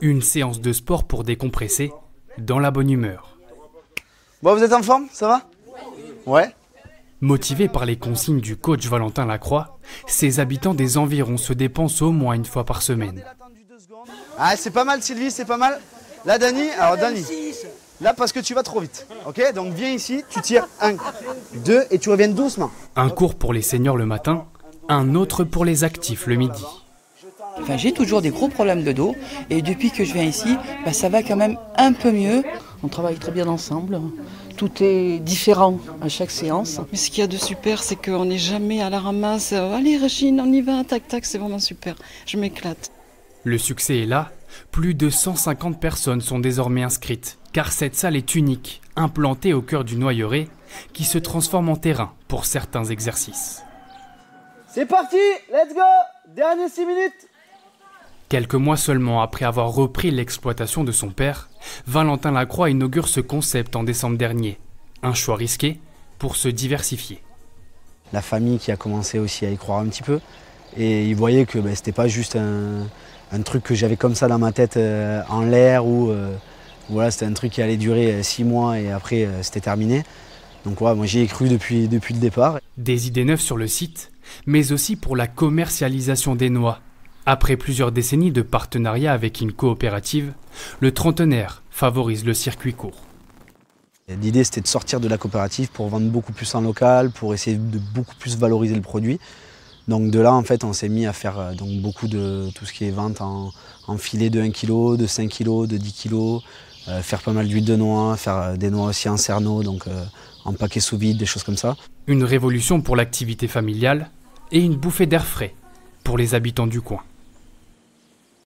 Une séance de sport pour décompresser, dans la bonne humeur. Bon, vous êtes en forme, ça va? Ouais. Motivés par les consignes du coach Valentin Lacroix, ces habitants des environs se dépensent au moins une fois par semaine. Ah, c'est pas mal Sylvie, c'est pas mal. Là Dani, alors Dani, là parce que tu vas trop vite. Ok, donc viens ici, tu tires 1, 2 et tu reviens doucement. Un cours pour les seniors le matin, un autre pour les actifs le midi. Enfin, j'ai toujours des gros problèmes de dos et depuis que je viens ici, ça va quand même un peu mieux. On travaille très bien ensemble, tout est différent à chaque séance. Mais ce qu'il y a de super, c'est qu'on n'est jamais à la ramasse. Allez Régine, on y va, tac tac, c'est vraiment super, je m'éclate. Le succès est là, plus de 150 personnes sont désormais inscrites, car cette salle est unique, implantée au cœur du Noyeuret, qui se transforme en terrain pour certains exercices. C'est parti, let's go, dernières 6 minutes. Quelques mois seulement après avoir repris l'exploitation de son père, Valentin Lacroix inaugure ce concept en décembre dernier. Un choix risqué pour se diversifier. La famille qui a commencé aussi à y croire un petit peu, et ils voyaient que c'était pas juste un truc que j'avais comme ça dans ma tête en l'air, ou voilà, c'était un truc qui allait durer 6 mois et après c'était terminé. Donc ouais, moi j'y ai cru depuis le départ. Des idées neuves sur le site, mais aussi pour la commercialisation des noix. Après plusieurs décennies de partenariat avec une coopérative, le trentenaire favorise le circuit court. L'idée c'était de sortir de la coopérative pour vendre beaucoup plus en local, pour essayer de beaucoup plus valoriser le produit. Donc de là en fait on s'est mis à faire beaucoup de tout ce qui est vente en filet de 1 kg, de 5 kg, de 10 kg, faire pas mal d'huile de noix, faire des noix aussi en cerneau, donc en paquet sous vide, des choses comme ça. Une révolution pour l'activité familiale et une bouffée d'air frais pour les habitants du coin.